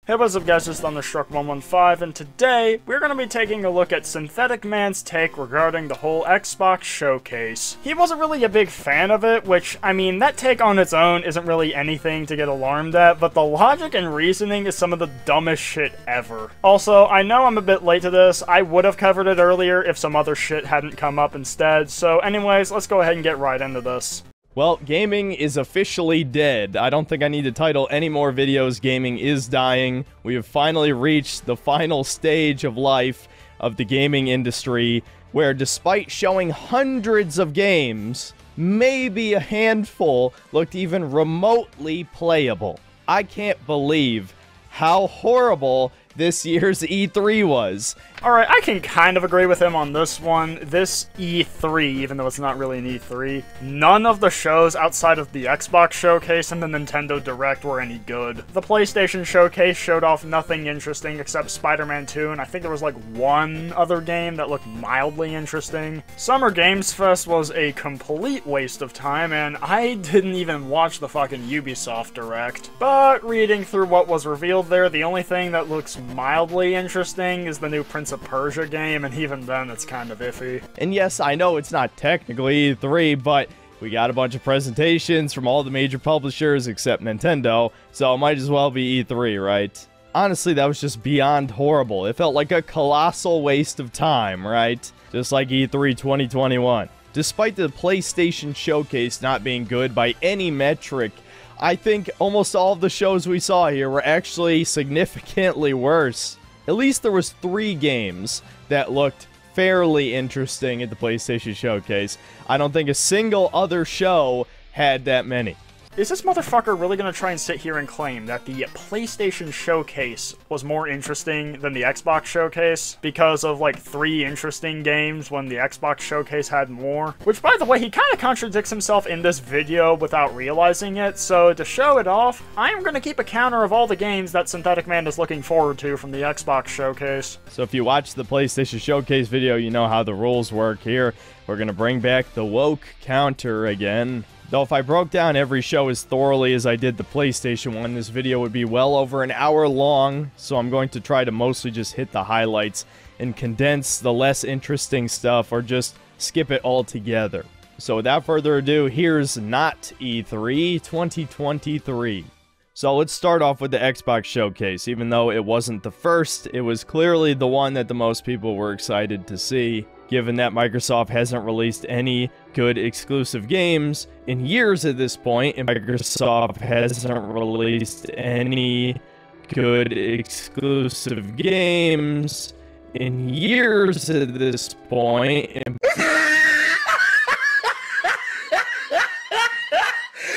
Hey, what's up guys, it's Thunderstruck115, and today we're going to be taking a look at Synthetic Man's take regarding the whole Xbox Showcase. He wasn't really a big fan of it, which, I mean, that take on its own isn't really anything to get alarmed at, but the logic and reasoning is some of the dumbest shit ever. Also, I know I'm a bit late to this, I would have covered it earlier if some other shit hadn't come up instead, so anyways, let's go ahead and get right into this. Well, gaming is officially dead. I don't think I need to title any more videos. Gaming is dying. We have finally reached the final stage of life of the gaming industry, where despite showing hundreds of games, maybe a handful looked even remotely playable. I can't believe how horrible this year's E3 was. Alright, I can kind of agree with him on this one. This E3, even though it's not really an E3, none of the shows outside of the Xbox Showcase and the Nintendo Direct were any good. The PlayStation Showcase showed off nothing interesting except Spider-Man 2, and I think there was like one other game that looked mildly interesting. Summer Games Fest was a complete waste of time, and I didn't even watch the fucking Ubisoft Direct. But reading through what was revealed there, the only thing that looks mildly interesting is the new Prince of Persia game, and even then it's kind of iffy. And yes, I know it's not technically E3, but we got a bunch of presentations from all the major publishers except Nintendo, so it might as well be E3, right? Honestly, that was just beyond horrible. It felt like a colossal waste of time, right? Just like E3 2021. Despite the PlayStation Showcase not being good by any metric, I think almost all of the shows we saw here were actually significantly worse. At least there was 3 games that looked fairly interesting at the PlayStation Showcase. I don't think a single other show had that many. Is this motherfucker really gonna try and sit here and claim that the PlayStation Showcase was more interesting than the Xbox Showcase because of like 3 interesting games when the Xbox Showcase had more? Which, by the way, he kind of contradicts himself in this video without realizing it, so to show it off, I am gonna keep a counter of all the games that Synthetic Man is looking forward to from the Xbox Showcase. So if you watch the PlayStation Showcase video, you know how the rules work here. We're gonna bring back the woke counter again. Though if I broke down every show as thoroughly as I did the PlayStation one, this video would be well over an hour long, so I'm going to try to mostly just hit the highlights and condense the less interesting stuff or just skip it altogether. So without further ado, here's not E3 2023. So let's start off with the Xbox Showcase. Even though it wasn't the first, it was clearly the one that the most people were excited to see, given that Microsoft hasn't released any good exclusive games in years at this point, and Microsoft hasn't released any good exclusive games in years at this point.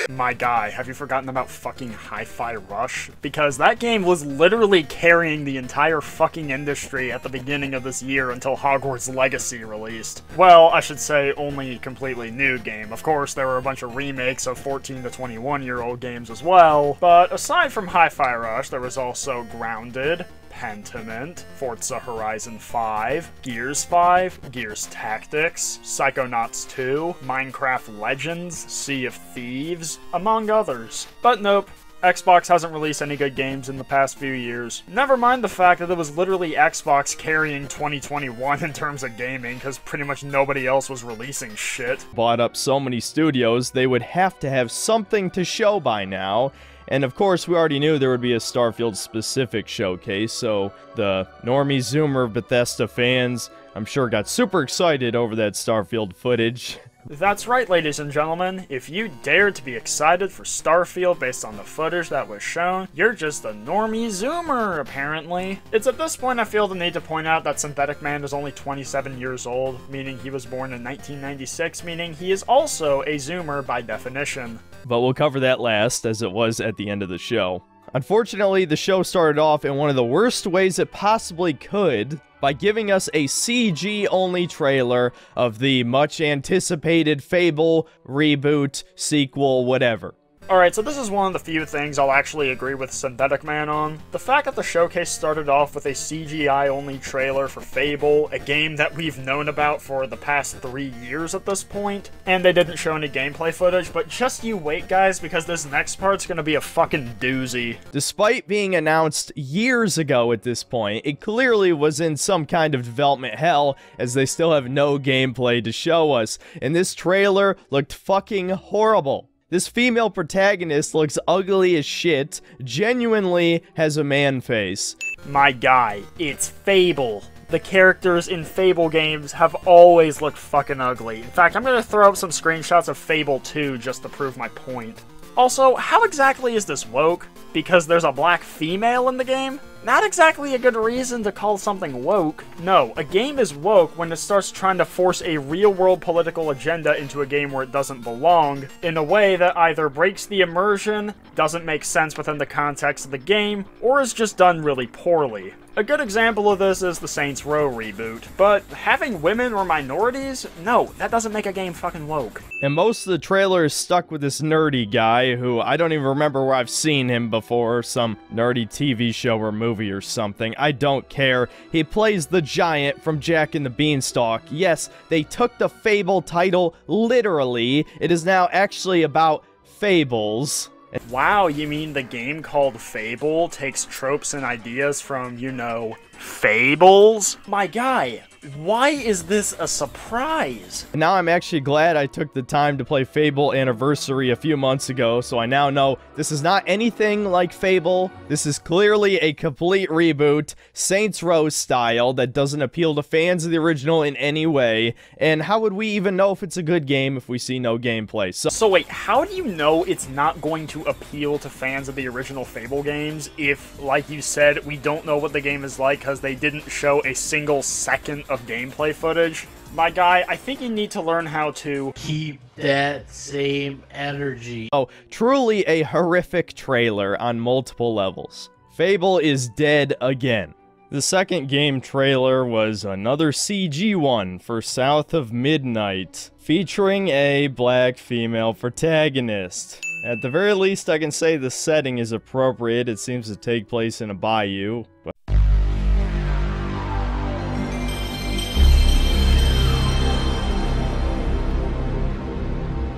My guy, have you forgotten about fucking Hi-Fi Rush? Because that game was literally carrying the entire fucking industry at the beginning of this year until Hogwarts Legacy released. Well, I should say only completely new game. Of course, there were a bunch of remakes of 14 to 21-year-old games as well, but aside from Hi-Fi Rush, there was also Grounded, Pentiment, Forza Horizon 5, Gears 5, Gears Tactics, Psychonauts 2, Minecraft Legends, Sea of Thieves, among others. But nope, Xbox hasn't released any good games in the past few years. Never mind the fact that it was literally Xbox carrying 2021 in terms of gaming, because pretty much nobody else was releasing shit. Bought up so many studios, they would have to have something to show by now. And of course, we already knew there would be a Starfield-specific showcase, so the normie Zoomer Bethesda fans, I'm sure, got super excited over that Starfield footage. That's right, ladies and gentlemen. If you dared to be excited for Starfield based on the footage that was shown, you're just a normie Zoomer, apparently. It's at this point I feel the need to point out that Synthetic Man is only 27 years old, meaning he was born in 1996, meaning he is also a Zoomer by definition. But we'll cover that last, as it was at the end of the show. Unfortunately, the show started off in one of the worst ways it possibly could, by giving us a CG-only trailer of the much-anticipated Fable reboot, sequel, whatever. Alright, so this is one of the few things I'll actually agree with Synthetic Man on. The fact that the showcase started off with a CGI-only trailer for Fable, a game that we've known about for the past 3 years at this point, and they didn't show any gameplay footage, but just you wait, guys, because this next part's gonna be a fucking doozy. Despite being announced years ago at this point, it clearly was in some kind of development hell, as they still have no gameplay to show us, and this trailer looked fucking horrible. This female protagonist looks ugly as shit, genuinely has a man face. My guy, it's Fable. The characters in Fable games have always looked fucking ugly. In fact, I'm gonna throw up some screenshots of Fable 2 just to prove my point. Also, how exactly is this woke? Because there's a black female in the game? Not exactly a good reason to call something woke. No, a game is woke when it starts trying to force a real-world political agenda into a game where it doesn't belong, in a way that either breaks the immersion, doesn't make sense within the context of the game, or is just done really poorly. A good example of this is the Saints Row reboot, but having women or minorities? No, that doesn't make a game fucking woke. And most of the trailer is stuck with this nerdy guy, who I don't even remember where I've seen him before, some nerdy TV show or movie or something. I don't care. He plays the giant from Jack and the Beanstalk. Yes, they took the Fable title literally. It is now actually about fables. Wow, you mean the game called Fable takes tropes and ideas from, you know, fables? My guy, why is this a surprise? And now I'm actually glad I took the time to play Fable Anniversary a few months ago, so I now know this is not anything like Fable. This is clearly a complete reboot, Saints Row style, that doesn't appeal to fans of the original in any way. And how would we even know if it's a good game if we see no gameplay? So wait, how do you know it's not going to appeal to fans of the original Fable games if, like you said, we don't know what the game is like because they didn't show a single second of gameplay footage? My guy, I think you need to learn how to keep that same energy. Oh, truly a horrific trailer on multiple levels. Fable is dead again. The second game trailer was another CG one for South of Midnight, featuring a black female protagonist. At the very least, I can say the setting is appropriate. It seems to take place in a bayou.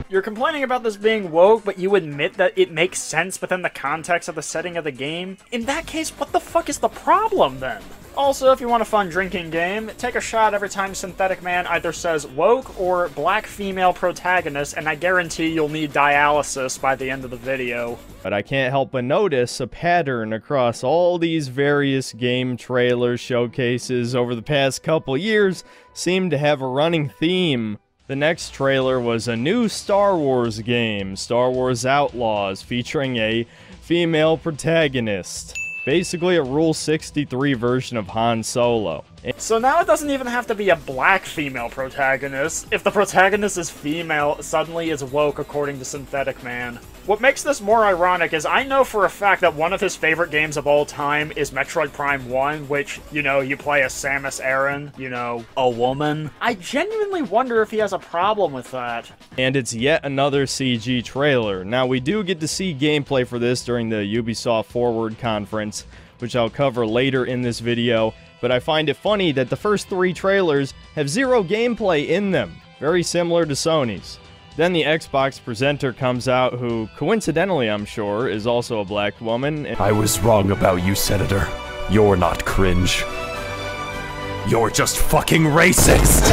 You're complaining about this being woke, but you admit that it makes sense within the context of the setting of the game? In that case, what the fuck is the problem, then? Also, if you want a fun drinking game, take a shot every time Synthetic Man either says woke or black female protagonist, and I guarantee you'll need dialysis by the end of the video. But I can't help but notice a pattern across all these various game trailers, showcases over the past couple years seem to have a running theme. The next trailer was a new Star Wars game, Star Wars Outlaws, featuring a female protagonist. Basically a Rule 63 version of Han Solo. So now it doesn't even have to be a black female protagonist. If the protagonist is female, suddenly it's woke according to Synthetic Man. What makes this more ironic is I know for a fact that one of his favorite games of all time is Metroid Prime 1, which, you know, you play as Samus Aran, you know, a woman. I genuinely wonder if he has a problem with that. And it's yet another CG trailer. Now, we do get to see gameplay for this during the Ubisoft Forward conference, which I'll cover later in this video, but I find it funny that the first 3 trailers have zero gameplay in them, very similar to Sony's. Then the Xbox presenter comes out, who, coincidentally I'm sure, is also a black woman. I was wrong about you, Senator. You're not cringe. You're just fucking racist!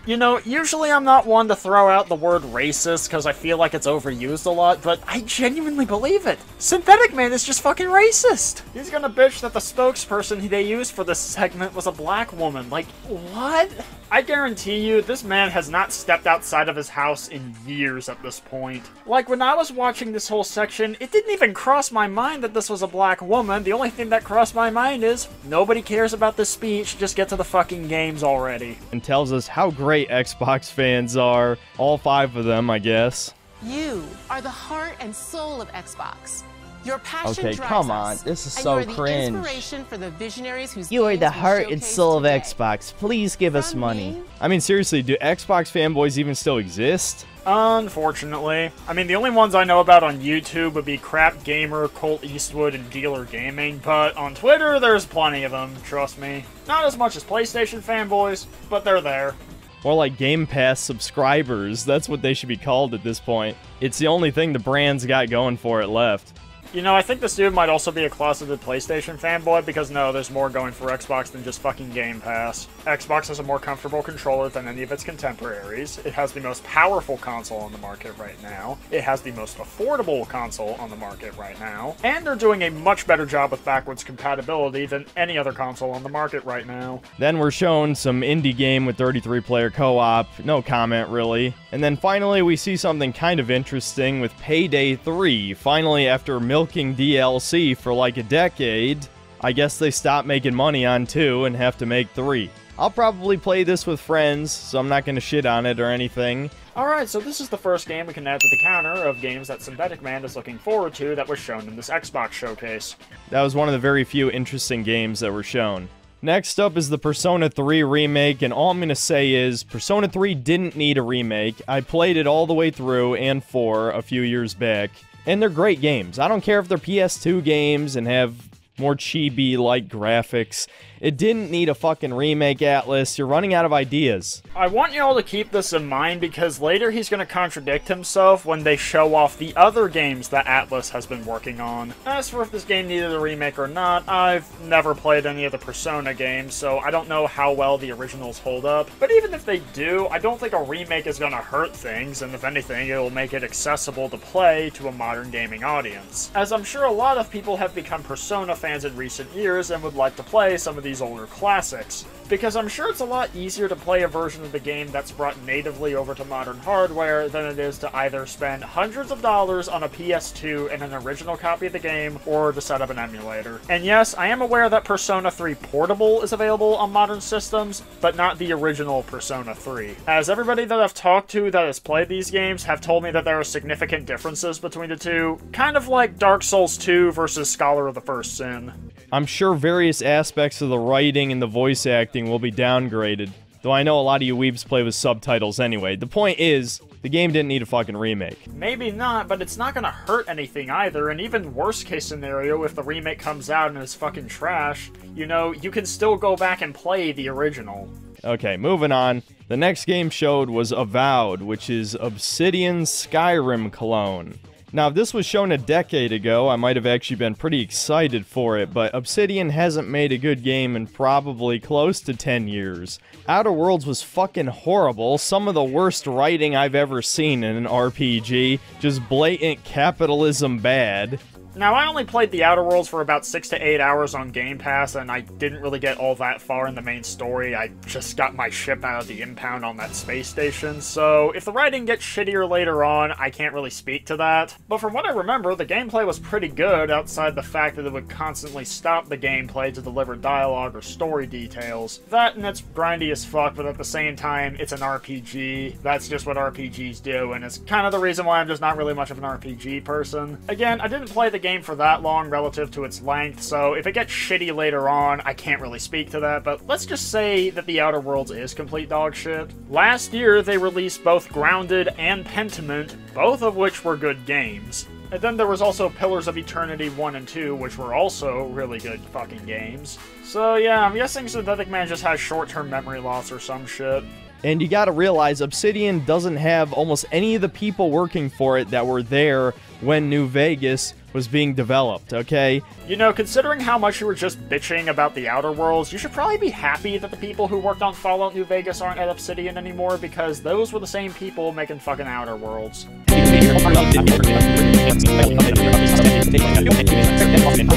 You know, usually I'm not one to throw out the word racist because I feel like it's overused a lot, but I genuinely believe it. Synthetic Man is just fucking racist! He's gonna bitch that the spokesperson they used for this segment was a black woman. Like, what? I guarantee you, this man has not stepped outside of his house in years at this point. Like, when I was watching this whole section, it didn't even cross my mind that this was a black woman. The only thing that crossed my mind is, nobody cares about this speech, just get to the fucking games already. And tells us how great Xbox fans are. All 5 of them, I guess. You are the heart and soul of Xbox. Your passion Okay, drives come on. us, This is and so you are the cringe. inspiration for the visionaries whose You are games the we heart and showcase soul of today. Xbox. Please give us From money. me- I mean, seriously, do Xbox fanboys even still exist? Unfortunately. I mean, the only ones I know about on YouTube would be Crap Gamer, Colt Eastwood, and Dealer Gaming, but on Twitter, there's plenty of them, trust me. Not as much as PlayStation fanboys, but they're there. More like Game Pass subscribers. That's what they should be called at this point. It's the only thing the brand's got going for it left. You know, I think this dude might also be a closeted PlayStation fanboy, because no, there's more going for Xbox than just fucking Game Pass. Xbox has a more comfortable controller than any of its contemporaries. It has the most powerful console on the market right now. It has the most affordable console on the market right now. And they're doing a much better job with backwards compatibility than any other console on the market right now. Then we're shown some indie game with 33-player co-op. No comment, really. And then finally, we see something kind of interesting with Payday 3. Finally, after milking DLC for like a decade, I guess they stopped making money on 2 and have to make 3. I'll probably play this with friends, so I'm not going to shit on it or anything. Alright, so this is the first game we can add to the counter of games that Synthetic Man is looking forward to that was shown in this Xbox showcase. That was one of the very few interesting games that were shown. Next up is the Persona 3 remake, and all I'm going to say is, Persona 3 didn't need a remake. I played it all the way through and 4 a few years back, and they're great games. I don't care if they're PS2 games and have more chibi-like graphics. It didn't need a fucking remake, Atlas. You're running out of ideas. I want y'all to keep this in mind because later he's going to contradict himself when they show off the other games that Atlas has been working on. As for if this game needed a remake or not, I've never played any of the Persona games, so I don't know how well the originals hold up. But even if they do, I don't think a remake is going to hurt things, and if anything, it'll make it accessible to play to a modern gaming audience. As I'm sure a lot of people have become Persona fans in recent years and would like to play some of these older classics, because I'm sure it's a lot easier to play a version of the game that's brought natively over to modern hardware than it is to either spend hundreds of dollars on a PS2 and an original copy of the game, or to set up an emulator. And yes, I am aware that Persona 3 Portable is available on modern systems, but not the original Persona 3. As everybody that I've talked to that has played these games have told me that there are significant differences between the two, kind of like Dark Souls 2 versus Scholar of the First Sin. I'm sure various aspects of the writing and the voice acting will be downgraded, though I know a lot of you weebs play with subtitles anyway. The point is, the game didn't need a fucking remake. Maybe not, but it's not gonna hurt anything either, and even worst case scenario, if the remake comes out and is fucking trash, you know, you can still go back and play the original. Okay, moving on. The next game showed was Avowed, which is Obsidian's Skyrim clone. Now, if this was shown a decade ago, I might have actually been pretty excited for it, but Obsidian hasn't made a good game in probably close to 10 years. Outer Worlds was fucking horrible, some of the worst writing I've ever seen in an RPG, just blatant capitalism bad. Now, I only played the Outer Worlds for about 6 to 8 hours on Game Pass, and I didn't really get all that far in the main story. I just got my ship out of the impound on that space station, so if the writing gets shittier later on, I can't really speak to that. But from what I remember, the gameplay was pretty good, outside the fact that it would constantly stop the gameplay to deliver dialogue or story details. That, and it's grindy as fuck, but at the same time, it's an RPG. That's just what RPGs do, and it's kind of the reason why I'm just not really much of an RPG person. Again, I didn't play the game for that long relative to its length, so if it gets shitty later on, I can't really speak to that, but let's just say that the Outer Worlds is complete dog shit. Last year, they released both Grounded and Pentiment, both of which were good games. And then there was also Pillars of Eternity 1 and 2, which were also really good fucking games. So yeah, I'm guessing Synthetic Man just has short-term memory loss or some shit. And you gotta realize, Obsidian doesn't have almost any of the people working for it that were there when New Vegas was being developed, okay? You know, considering how much you were just bitching about the Outer Worlds, you should probably be happy that the people who worked on Fallout New Vegas aren't at Obsidian anymore, because those were the same people making fucking Outer Worlds.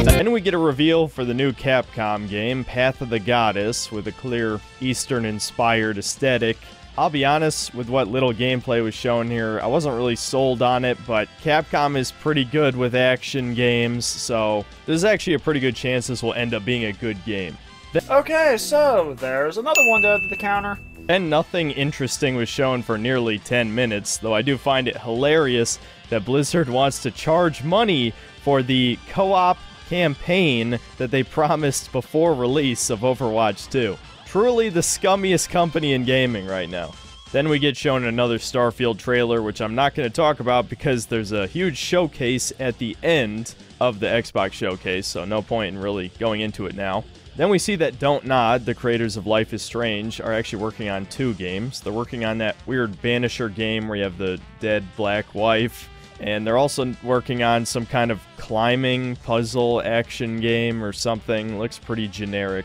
Then we get a reveal for the new Capcom game, Path of the Goddess, with a clear Eastern-inspired aesthetic. I'll be honest, with what little gameplay was shown here, I wasn't really sold on it, but Capcom is pretty good with action games, so there's actually a pretty good chance this will end up being a good game. Okay, so there's another one to add to the counter. And nothing interesting was shown for nearly 10 minutes, though I do find it hilarious that Blizzard wants to charge money for the co-op campaign that they promised before release of Overwatch 2. Truly the scummiest company in gaming right now. Then we get shown another Starfield trailer, which I'm not going to talk about because there's a huge showcase at the end of the Xbox Showcase, so no point in really going into it now. Then we see that Don't Nod, the creators of Life is Strange, are actually working on 2 games. They're working on that weird Banisher game where you have the dead black wife, and they're also working on some kind of climbing puzzle action game or something. Looks pretty generic.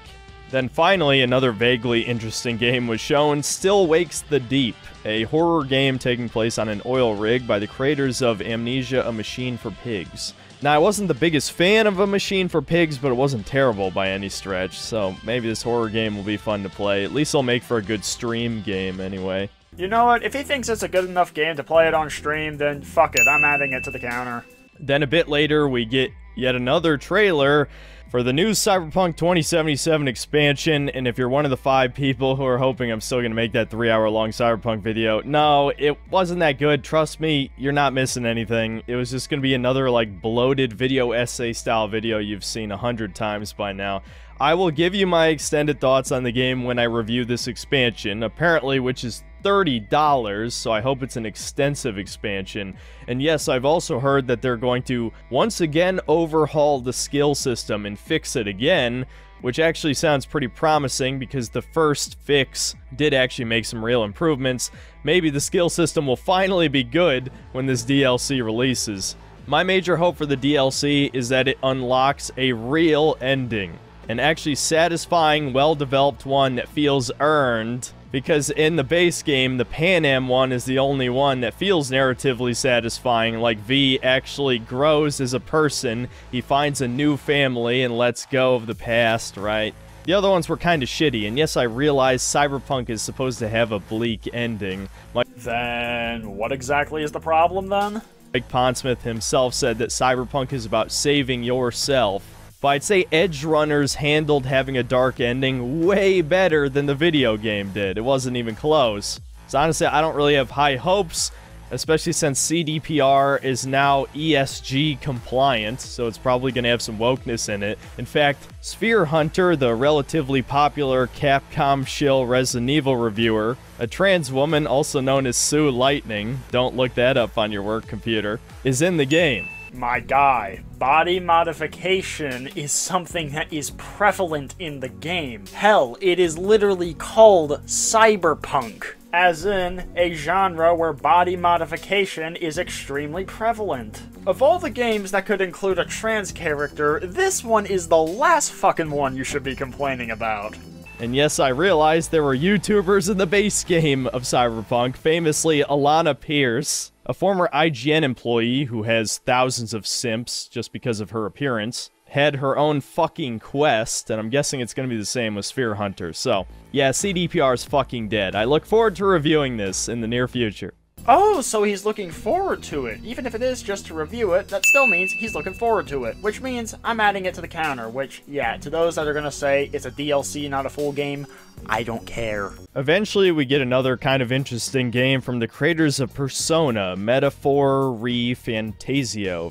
Then finally, another vaguely interesting game was shown, Still Wakes the Deep, a horror game taking place on an oil rig by the creators of Amnesia: A Machine for Pigs. Now, I wasn't the biggest fan of A Machine for Pigs, but it wasn't terrible by any stretch, so maybe this horror game will be fun to play. At least it'll make for a good stream game anyway. You know what? If he thinks it's a good enough game to play it on stream, then fuck it, I'm adding it to the counter. Then a bit later, we get yet another trailer for the new Cyberpunk 2077 expansion, and if you're one of the 5 people who are hoping I'm still going to make that 3-hour-long Cyberpunk video, no, it wasn't that good. Trust me, you're not missing anything. It was just going to be another, like, bloated video essay-style video you've seen 100 times by now. I will give you my extended thoughts on the game when I review this expansion, apparently, which is $30, so I hope it's an extensive expansion. And yes, I've also heard that they're going to once again overhaul the skill system and fix it again, which actually sounds pretty promising because the first fix did actually make some real improvements. Maybe the skill system will finally be good when this DLC releases. My major hope for the DLC is that it unlocks a real ending, an actually satisfying, well-developed one that feels earned. Because in the base game, the Pan Am one is the only one that feels narratively satisfying, like V actually grows as a person, he finds a new family and lets go of the past, right? The other ones were kind of shitty, and yes, I realize Cyberpunk is supposed to have a bleak ending. Then what exactly is the problem then? Mike Pondsmith himself said that Cyberpunk is about saving yourself. But I'd say Edge Runners handled having a dark ending way better than the video game did. It wasn't even close. So honestly, I don't really have high hopes, especially since CDPR is now ESG compliant, so it's probably going to have some wokeness in it. In fact, Sphere Hunter, the relatively popular Capcom shill Resident Evil reviewer, a trans woman also known as Sue Lightning, don't look that up on your work computer, is in the game. My guy, body modification is something that is prevalent in the game. Hell, it is literally called cyberpunk, as in a genre where body modification is extremely prevalent. Of all the games that could include a trans character, this one is the last fucking one you should be complaining about. And yes, I realized there were YouTubers in the base game of Cyberpunk, famously Alana Pierce, a former IGN employee who has thousands of simps just because of her appearance, had her own fucking quest, and I'm guessing it's going to be the same with Sphere Hunter. So, yeah, CDPR is fucking dead. I look forward to reviewing this in the near future. Oh, so he's looking forward to it. Even if it is just to review it, that still means he's looking forward to it. Which means I'm adding it to the counter, which, yeah, to those that are gonna say it's a DLC, not a full game, I don't care. Eventually, we get another kind of interesting game from the creators of Persona, Metaphor Re Fantasio,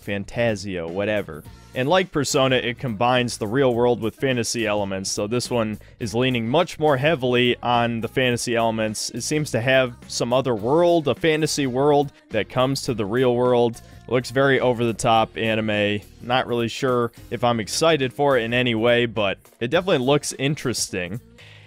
whatever. And like Persona, it combines the real world with fantasy elements, so this one is leaning much more heavily on the fantasy elements. It seems to have some other world, a fantasy world, that comes to the real world. It looks very over-the-top anime. Not really sure if I'm excited for it in any way, but it definitely looks interesting.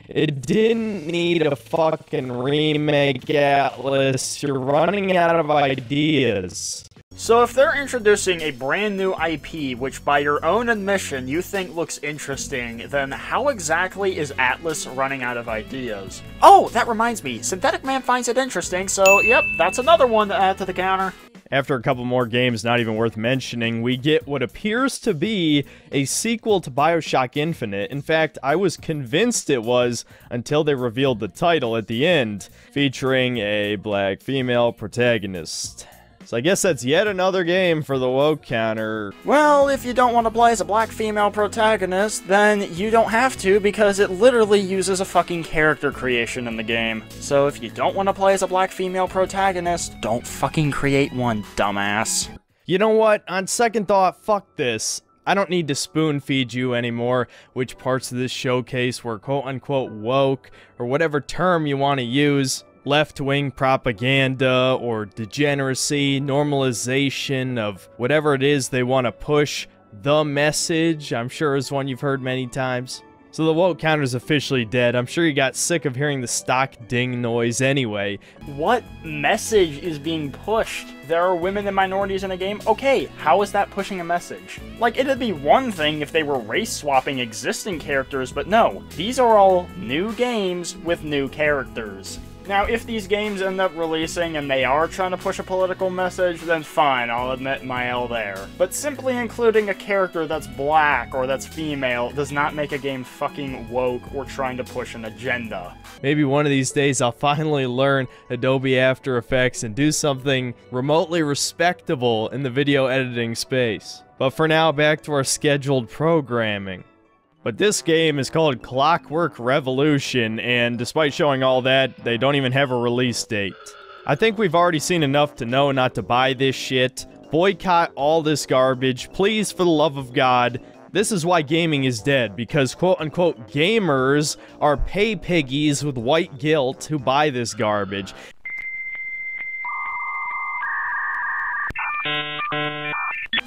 It didn't need a fucking remake, Atlas. You're running out of ideas. So if they're introducing a brand new IP, which by your own admission you think looks interesting, then how exactly is Atlas running out of ideas? Oh, that reminds me, Synthetic Man finds it interesting, so yep, that's another one to add to the counter. After a couple more games not even worth mentioning, we get what appears to be a sequel to BioShock Infinite. In fact, I was convinced it was until they revealed the title at the end, featuring a black female protagonist. So I guess that's yet another game for the woke counter. Well, if you don't want to play as a black female protagonist, then you don't have to, because it literally uses a fucking character creation in the game. So if you don't want to play as a black female protagonist, don't fucking create one, dumbass. You know what? On second thought, fuck this. I don't need to spoon feed you anymore which parts of this showcase were quote-unquote woke, or whatever term you want to use. Left-wing propaganda, or degeneracy, normalization of whatever it is they want to push. The message, I'm sure, is one you've heard many times. So the woke counter's officially dead. I'm sure you got sick of hearing the stock ding noise anyway. What message is being pushed? There are women and minorities in a game? Okay, how is that pushing a message? Like, it'd be one thing if they were race-swapping existing characters, but no. These are all new games with new characters. Now, if these games end up releasing and they are trying to push a political message, then fine, I'll admit my L there. But simply including a character that's black or that's female does not make a game fucking woke or trying to push an agenda. Maybe one of these days I'll finally learn Adobe After Effects and do something remotely respectable in the video editing space. But for now, back to our scheduled programming. But this game is called Clockwork Revolution, and despite showing all that, they don't even have a release date. I think we've already seen enough to know not to buy this shit. Boycott all this garbage, please, for the love of God. This is why gaming is dead, because quote-unquote gamers are pay piggies with white guilt who buy this garbage.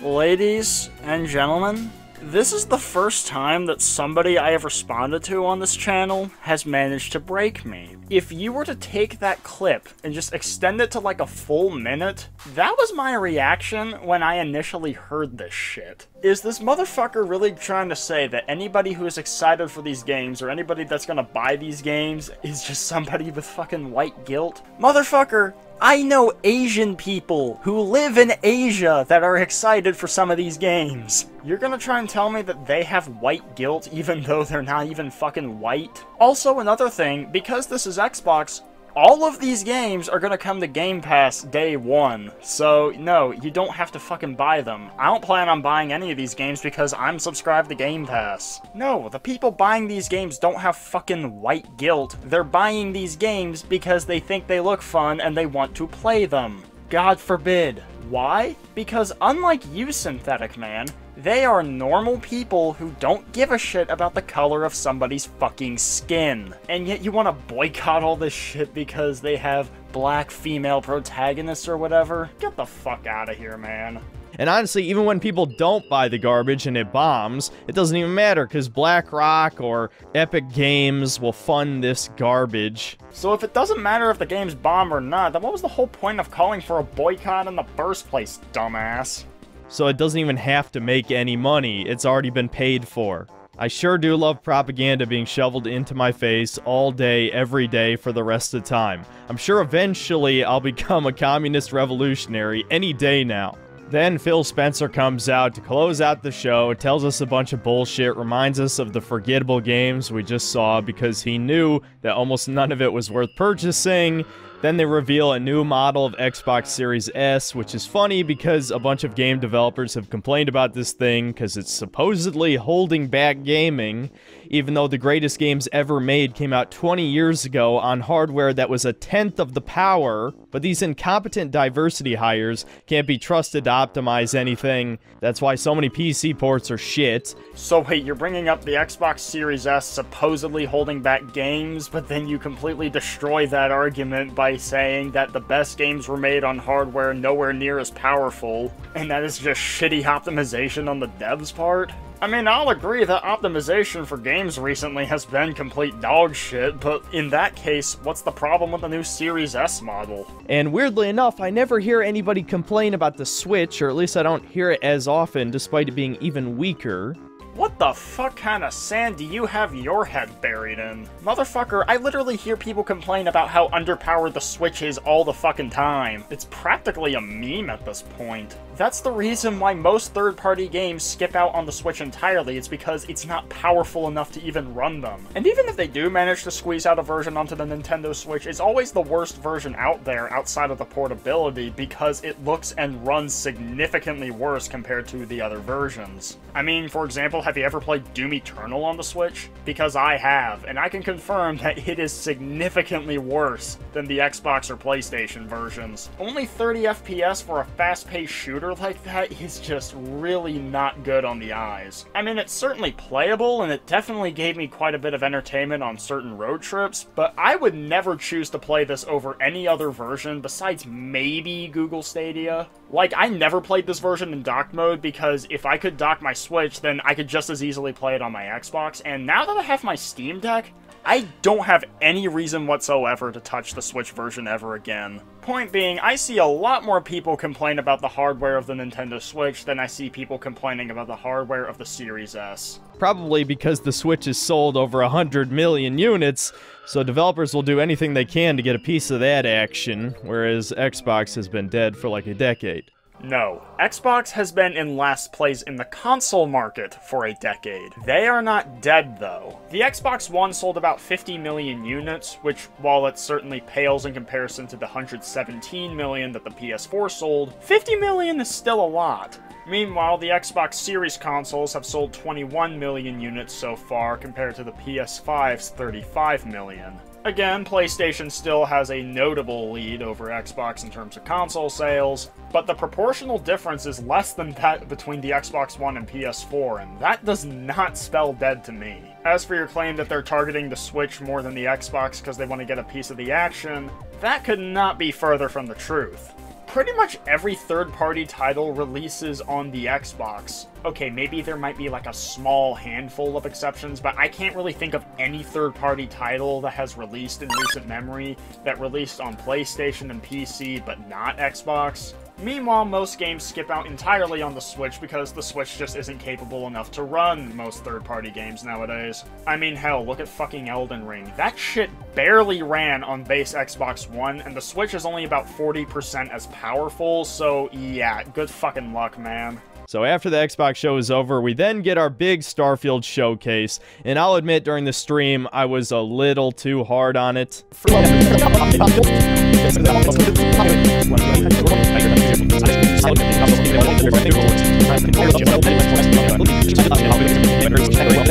Ladies and gentlemen, this is the first time that somebody I have responded to on this channel has managed to break me. If you were to take that clip and just extend it to like a full minute, that was my reaction when I initially heard this shit. Is this motherfucker really trying to say that anybody who is excited for these games or anybody that's gonna buy these games is just somebody with fucking white guilt? Motherfucker, I know Asian people who live in Asia that are excited for some of these games. You're gonna try and tell me that they have white guilt even though they're not even fucking white? Also, another thing, because this is Xbox, all of these games are gonna come to Game Pass day one. So, no, you don't have to fucking buy them. I don't plan on buying any of these games because I'm subscribed to Game Pass. No, the people buying these games don't have fucking white guilt. They're buying these games because they think they look fun and they want to play them. God forbid. Why? Because unlike you, Synthetic Man, they are normal people who don't give a shit about the color of somebody's fucking skin. And yet you want to boycott all this shit because they have black female protagonists or whatever? Get the fuck out of here, man. And honestly, even when people don't buy the garbage and it bombs, it doesn't even matter, because BlackRock or Epic Games will fund this garbage. So if it doesn't matter if the game's bomb or not, then what was the whole point of calling for a boycott in the first place, dumbass? So it doesn't even have to make any money, it's already been paid for. I sure do love propaganda being shoveled into my face all day, every day for the rest of the time. I'm sure eventually I'll become a communist revolutionary any day now. Then Phil Spencer comes out to close out the show, tells us a bunch of bullshit, reminds us of the forgettable games we just saw because he knew that almost none of it was worth purchasing. Then they reveal a new model of Xbox Series S, which is funny because a bunch of game developers have complained about this thing because it's supposedly holding back gaming, even though the greatest games ever made came out 20 years ago on hardware that was a tenth of the power. But these incompetent diversity hires can't be trusted to optimize anything. That's why so many PC ports are shit. So wait, you're bringing up the Xbox Series S supposedly holding back games, but then you completely destroy that argument by saying that the best games were made on hardware nowhere near as powerful, and that is just shitty optimization on the devs' part? I mean, I'll agree that optimization for games recently has been complete dog shit, but in that case, what's the problem with the new Series S model? And weirdly enough, I never hear anybody complain about the Switch, or at least I don't hear it as often, despite it being even weaker. What the fuck kind of sand do you have your head buried in? Motherfucker, I literally hear people complain about how underpowered the Switch is all the fucking time. It's practically a meme at this point. That's the reason why most third-party games skip out on the Switch entirely. It's because it's not powerful enough to even run them. And even if they do manage to squeeze out a version onto the Nintendo Switch, it's always the worst version out there outside of the portability because it looks and runs significantly worse compared to the other versions. I mean, for example, have you ever played Doom Eternal on the Switch? Because I have, and I can confirm that it is significantly worse than the Xbox or PlayStation versions. Only 30 FPS for a fast-paced shooter like that is just really not good on the eyes. I mean, it's certainly playable, and it definitely gave me quite a bit of entertainment on certain road trips, but I would never choose to play this over any other version besides maybe Google Stadia. Like, I never played this version in dock mode because if I could dock my Switch, then I could just as easily play it on my Xbox, and now that I have my Steam Deck, I don't have any reason whatsoever to touch the Switch version ever again. Point being, I see a lot more people complain about the hardware of the Nintendo Switch than I see people complaining about the hardware of the Series S. Probably because the Switch has sold over 100 million units, so developers will do anything they can to get a piece of that action, whereas Xbox has been dead for like a decade. No, Xbox has been in last place in the console market for a decade. They are not dead, though. The Xbox One sold about 50 million units, which, while it certainly pales in comparison to the 117 million that the PS4 sold, 50 million is still a lot. Meanwhile, the Xbox Series consoles have sold 21 million units so far compared to the PS5's 35 million. Again, PlayStation still has a notable lead over Xbox in terms of console sales, but the proportional difference is less than that between the Xbox One and PS4, and that does not spell dead to me. As for your claim that they're targeting the Switch more than the Xbox because they want to get a piece of the action, that could not be further from the truth. Pretty much every third-party title releases on the Xbox. Okay, maybe there might be like a small handful of exceptions, but I can't really think of any third-party title that has released in recent memory that released on PlayStation and PC, but not Xbox. Meanwhile, most games skip out entirely on the Switch because the Switch just isn't capable enough to run most third-party games nowadays. I mean, hell, look at fucking Elden Ring. That shit barely ran on base Xbox One, and the Switch is only about 40% as powerful, so yeah, good fucking luck, man. So after the Xbox show is over, we then get our big Starfield showcase, and I'll admit during the stream, I was a little too hard on it.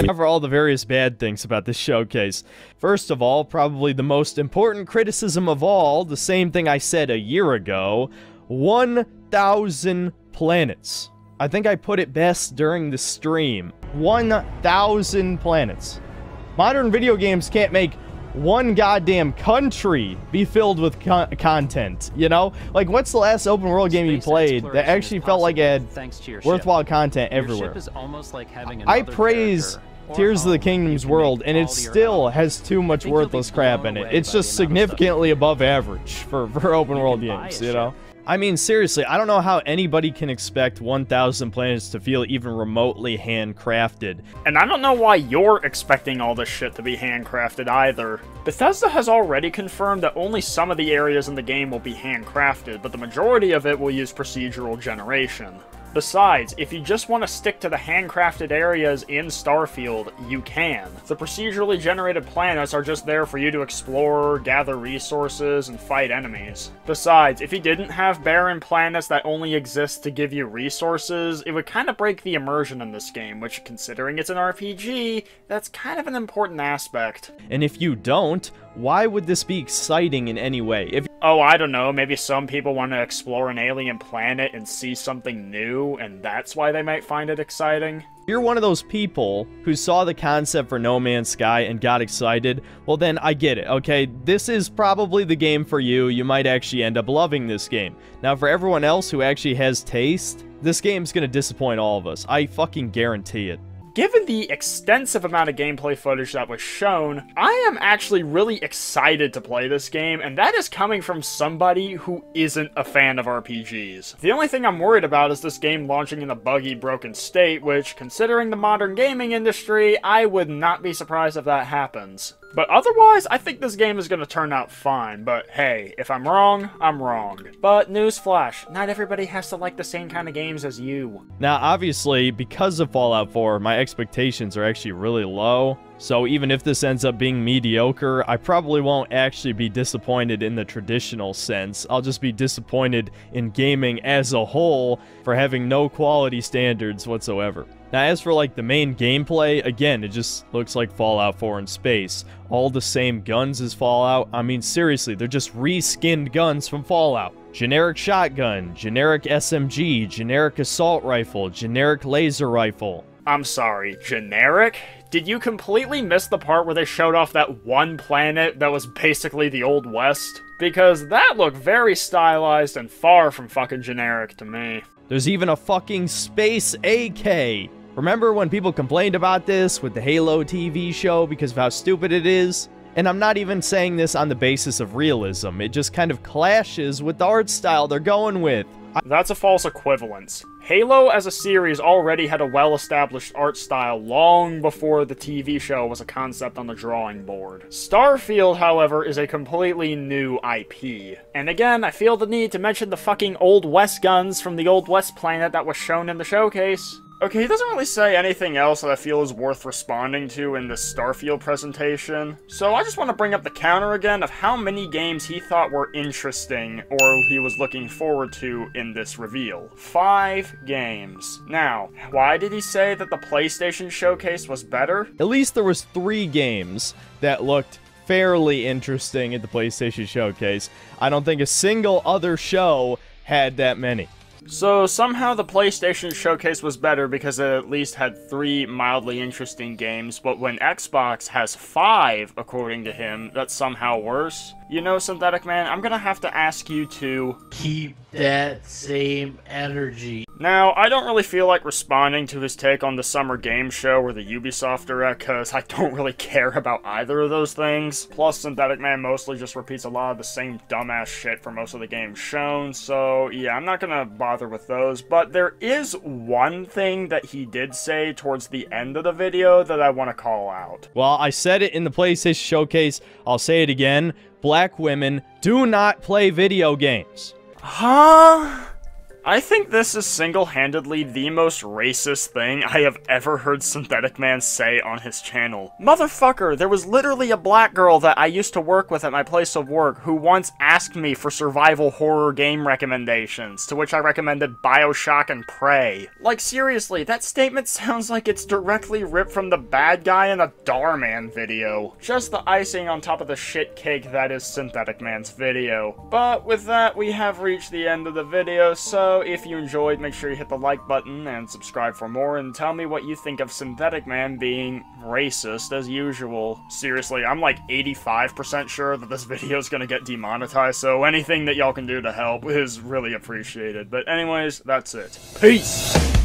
Cover all the various bad things about this showcase. First of all, probably the most important criticism of all, the same thing I said a year ago, 1,000 planets. I think I put it best during the stream. 1,000 planets. Modern video games can't make one goddamn country be filled with content, you know? Like, what's the last open world game you played that actually felt like it had worthwhile content everywhere? I praise Tears of the Kingdom's world, and it still has too much worthless crap in it. It's just significantly above average for open world games, you know? I mean, seriously, I don't know how anybody can expect 1,000 planets to feel even remotely handcrafted. And I don't know why you're expecting all this shit to be handcrafted either. Bethesda has already confirmed that only some of the areas in the game will be handcrafted, but the majority of it will use procedural generation. Besides, if you just want to stick to the handcrafted areas in Starfield, you can. The procedurally generated planets are just there for you to explore, gather resources, and fight enemies. Besides, if you didn't have barren planets that only exist to give you resources, it would kind of break the immersion in this game, which, considering it's an RPG, that's kind of an important aspect. And if you don't, why would this be exciting in any way? Oh, I don't know, maybe some people want to explore an alien planet and see something new, and that's why they might find it exciting. If you're one of those people who saw the concept for No Man's Sky and got excited, well then, I get it, okay? This is probably the game for you. You might actually end up loving this game. Now, for everyone else who actually has taste, this game's gonna disappoint all of us. I fucking guarantee it. Given the extensive amount of gameplay footage that was shown, I am actually really excited to play this game, and that is coming from somebody who isn't a fan of RPGs. The only thing I'm worried about is this game launching in a buggy, broken state, which, considering the modern gaming industry, I would not be surprised if that happens. But otherwise, I think this game is going to turn out fine. But hey, if I'm wrong, I'm wrong. But newsflash, not everybody has to like the same kind of games as you. Now, obviously, because of Fallout 4, my expectations are actually really low. So even if this ends up being mediocre, I probably won't actually be disappointed in the traditional sense. I'll just be disappointed in gaming as a whole for having no quality standards whatsoever. Now, as for like the main gameplay, again, it just looks like Fallout 4 in space. All the same guns as Fallout. I mean, seriously, they're just reskinned guns from Fallout. Generic shotgun, generic SMG, generic assault rifle, generic laser rifle. I'm sorry, generic? Did you completely miss the part where they showed off that one planet that was basically the Old West? Because that looked very stylized and far from fucking generic to me. There's even a fucking space AK. Remember when people complained about this with the Halo TV show because of how stupid it is? And I'm not even saying this on the basis of realism. It just kind of clashes with the art style they're going with. That's a false equivalence. Halo as a series already had a well-established art style long before the TV show was a concept on the drawing board. Starfield, however, is a completely new IP. And again, I feel the need to mention the fucking Old West guns from the Old West planet that was shown in the showcase. Okay, he doesn't really say anything else that I feel is worth responding to in this Starfield presentation, so I just want to bring up the counter again of how many games he thought were interesting or he was looking forward to in this reveal. 5 games. Now, why did he say that the PlayStation Showcase was better? At least there was 3 games that looked fairly interesting at the PlayStation Showcase. I don't think a single other show had that many. So somehow the PlayStation Showcase was better because it at least had 3 mildly interesting games, but when Xbox has 5, according to him, that's somehow worse. You know, Synthetic Man, I'm gonna have to ask you to Keep that same energy. Now, I don't really feel like responding to his take on the Summer Game Show or the Ubisoft Direct, because I don't really care about either of those things. Plus, Synthetic Man mostly just repeats a lot of the same dumbass shit for most of the games shown, so yeah, I'm not gonna bother with those. But there is one thing that he did say towards the end of the video that I want to call out. Well, I said it in the PlayStation Showcase, I'll say it again. Black women do not play video games. Huh? I think this is single-handedly the most racist thing I have ever heard Synthetic Man say on his channel. Motherfucker, there was literally a black girl that I used to work with at my place of work who once asked me for survival horror game recommendations, to which I recommended BioShock and Prey. Like, seriously, that statement sounds like it's directly ripped from the bad guy in a Darman video. Just the icing on top of the shit cake that is Synthetic Man's video. But with that, we have reached the end of the video, so if you enjoyed, make sure you hit the like button and subscribe for more, and tell me what you think of Synthetic Man being racist as usual. Seriously, I'm like 85% sure that this video is gonna get demonetized, so anything that y'all can do to help is really appreciated. But anyways, that's it. Peace!